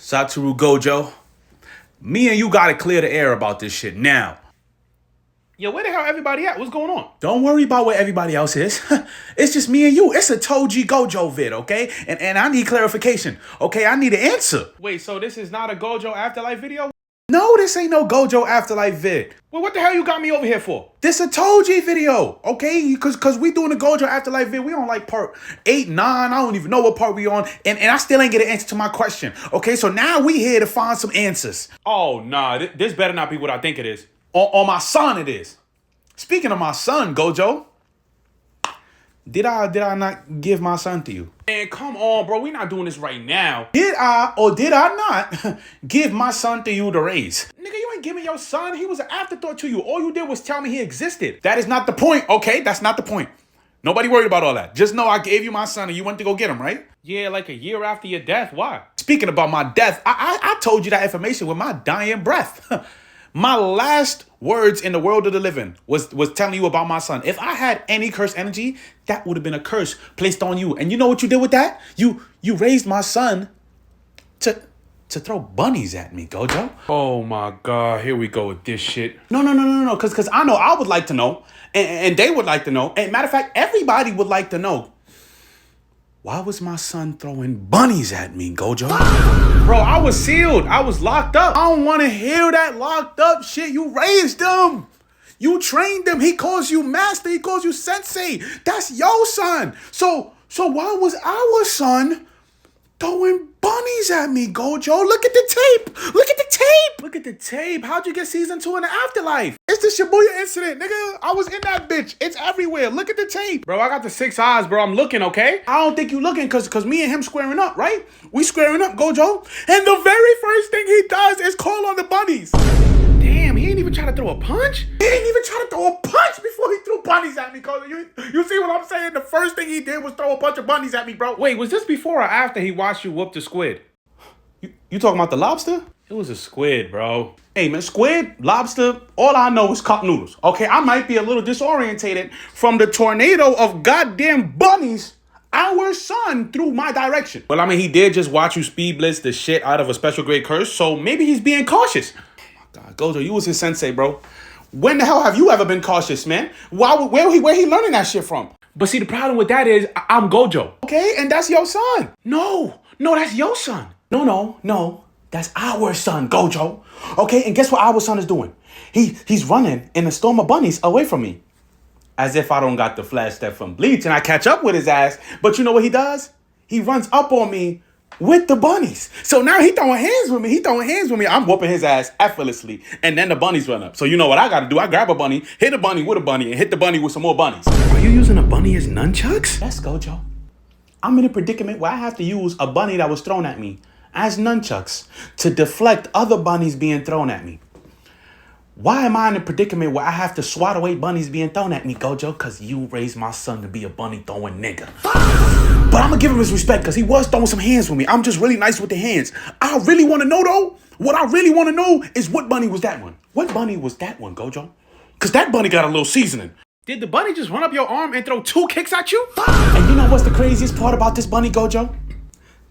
Satoru Gojo, me and you gotta clear the air about this shit now. Yo, where the hell everybody at? What's going on? Don't worry about where everybody else is. It's just me and you. It's a Toji Gojo vid, okay? And I need clarification, okay? I need an answer. Wait, so this is not a Gojo Afterlife video? No, this ain't no Gojo Afterlife vid. Well, what the hell you got me over here for? This a Toji video, okay? Cause we doing the Gojo Afterlife vid. We on like part 8, 9. I don't even know what part we on. And I still ain't get an answer to my question. Okay, so now we here to find some answers. Oh, nah, this better not be what I think it is. On my son it is. Speaking of my son, Gojo, did I not give my son to you? Man, come on, bro. We not doing this right now. Did I or did I not give my son to you to raise? Nigga, you ain't giving your son. He was an afterthought to you. All you did was tell me he existed. That is not the point, okay? That's not the point. Nobody worried about all that. Just know I gave you my son and you went to go get him, right? Yeah, like a year after your death. Why? Speaking about my death, I told you that information with my dying breath. My last words in the world of the living was telling you about my son. If I had any cursed energy, that would have been a curse placed on you. And you know what you did with that? You raised my son to throw bunnies at me, Gojo. Oh my God, here we go with this shit. No. Because I know I would like to know. And they would like to know. And matter of fact, everybody would like to know. Why was my son throwing bunnies at me, Gojo? Bro, I was sealed. I was locked up. I don't want to hear that locked up shit. You raised him. You trained him. He calls you master. He calls you sensei. That's your son. So why was our son throwing bunnies at me, Gojo? Look at the tape. Look at the tape. Look at the tape. How'd you get season 2 in the afterlife? It's the Shibuya incident, nigga. I was in that bitch. It's everywhere. Look at the tape. Bro, I got the 6 eyes, bro. I'm looking, okay? I don't think you looking because me and him squaring up, right? We squaring up, Gojo. And the very first thing he does is call on the bunnies. Damn, he ain't even try to throw a punch? He didn't even try to throw a punch before he threw bunnies at me, Gojo. You see what I'm saying? The first thing he did was throw a bunch of bunnies at me, bro. Wait, was this before or after he watched you whoop the squid? You talking about the lobster? It was a squid, bro. Hey, man, squid, lobster, all I know is cup noodles, okay? I might be a little disorientated from the tornado of goddamn bunnies our son threw my direction. Well, I mean, he did just watch you speed blitz the shit out of a special grade curse, so maybe he's being cautious. Oh my God, Gojo, you was his sensei, bro. When the hell have you ever been cautious, man? Where he learning that shit from? But see, the problem with that is I'm Gojo. Okay, and that's your son. No, that's your son. No. That's our son, Gojo. Okay, and guess what our son is doing? He's running in a storm of bunnies away from me. As if I don't got the flash step from Bleach and I catch up with his ass. But you know what he does? He runs up on me with the bunnies. So now he throwing hands with me. I'm whooping his ass effortlessly. And then the bunnies run up. So you know what I got to do? I grab a bunny, hit a bunny with a bunny, and hit the bunny with some more bunnies. Are you using a bunny as nunchucks? Yes, Gojo. I'm in a predicament where I have to use a bunny that was thrown at me as nunchucks to deflect other bunnies being thrown at me. Why am I in a predicament where I have to swat away bunnies being thrown at me, Gojo? Because you raised my son to be a bunny throwing nigga. But I'm going to give him his respect because he was throwing some hands with me. I'm just really nice with the hands. I really want to know, though. What I really want to know is what bunny was that one? What bunny was that one, Gojo? Because that bunny got a little seasoning. Did the bunny just run up your arm and throw 2 kicks at you? And you know what's the craziest part about this bunny, Gojo?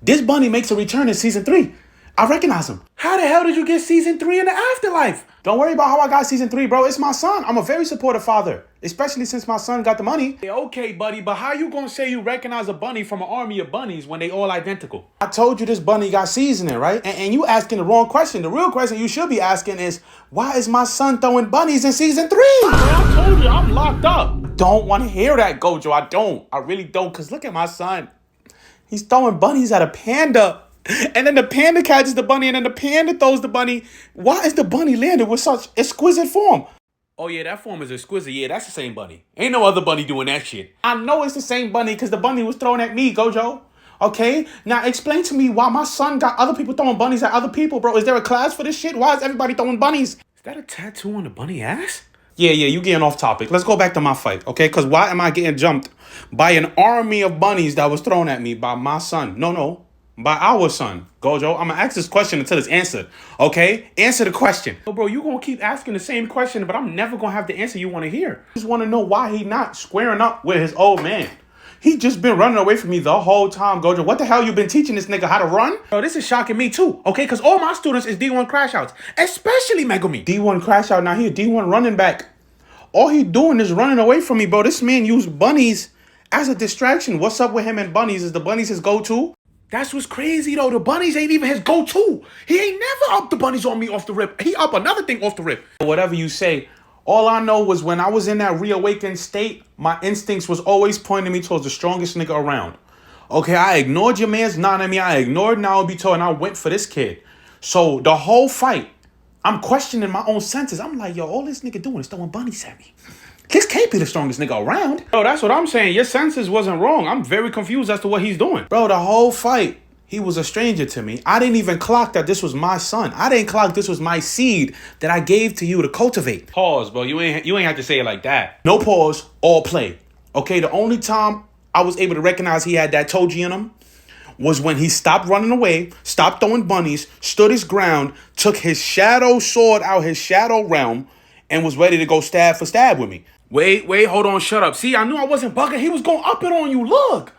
This bunny makes a return in season 3. I recognize him. How the hell did you get season 3 in the afterlife? Don't worry about how I got season 3, bro. It's my son. I'm a very supportive father, especially since my son got the money. Okay, buddy, but how you gonna say you recognize a bunny from an army of bunnies when they all identical? I told you this bunny got seasoning, right? And you asking the wrong question. The real question you should be asking is, why is my son throwing bunnies in season 3? I told you, I'm locked up. Don't want to hear that, Gojo. I don't. I really don't. Because look at my son. He's throwing bunnies at a panda. And then the panda catches the bunny, and then the panda throws the bunny. Why is the bunny landed with such exquisite form? Oh, yeah, that form is exquisite. Yeah, that's the same bunny. Ain't no other bunny doing that shit. I know it's the same bunny because the bunny was thrown at me, Gojo. Okay? Now, explain to me why my son got other people throwing bunnies at other people, bro. Is there a class for this shit? Why is everybody throwing bunnies? Is that a tattoo on the bunny ass? Yeah, you getting off topic. Let's go back to my fight, okay? Because why am I getting jumped by an army of bunnies that was thrown at me by my son? No. By our son, Gojo. I'm going to ask this question until it's answered, okay? Answer the question. Oh, bro, you going to keep asking the same question, but I'm never going to have the answer you want to hear. I just want to know why he not squaring up with his old man. He just been running away from me the whole time, Gojo. What the hell you been teaching this nigga how to run? Bro, this is shocking me too, okay? Because all my students is D1 crash outs, especially Megumi. D1 crash out, now he a D1 running back. All he doing is running away from me, bro. This man used bunnies as a distraction. What's up with him and bunnies? Is the bunnies his go-to? That's what's crazy though. The bunnies ain't even his go-to. He ain't never up the bunnies on me off the rip. He up another thing off the rip. Whatever you say. All I know was when I was in that reawakened state, my instincts was always pointing me towards the strongest nigga around. Okay, I ignored your man's Nanami. I ignored Naobito, and I went for this kid. So the whole fight, I'm questioning my own senses. I'm like, yo, all this nigga doing is throwing bunnies at me. This can't be the strongest nigga around. Bro, that's what I'm saying. Your senses wasn't wrong. I'm very confused as to what he's doing. Bro, the whole fight, he was a stranger to me. I didn't even clock that this was my son. I didn't clock this was my seed that I gave to you to cultivate. Pause, bro. You ain't have to say it like that. No pause, all play. Okay, the only time I was able to recognize he had that Toji in him was when he stopped running away, stopped throwing bunnies, stood his ground, took his shadow sword out his shadow realm, and was ready to go stab for stab with me. Wait, hold on, shut up. See, I knew I wasn't bugging. He was going up it on you. Look.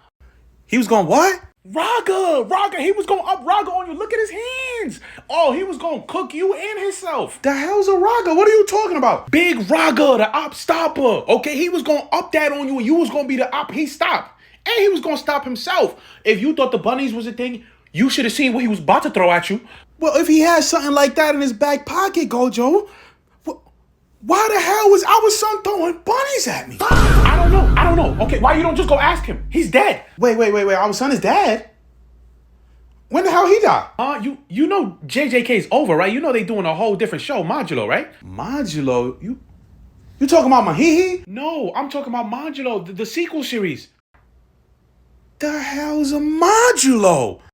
He was going what? Raga, he was going up Raga on you. Look at his hands. Oh, he was going to cook you and himself. The hell's a Raga? What are you talking about? Big Raga, the op stopper. Okay, he was going to up that on you and you was going to be the op. He stopped. And he was going to stop himself. If you thought the bunnies was a thing, you should have seen what he was about to throw at you. Well, if he had something like that in his back pocket, Gojo, why the hell was our son throwing bunnies at me? I don't know. Okay, why you don't just go ask him? He's dead. Wait. Our son is dead? When the hell he died? You know JJK's over, right? You know they doing a whole different show, Modulo, right? Modulo? You talking about Mahihi? No, I'm talking about Modulo, the sequel series. The hell's a Modulo?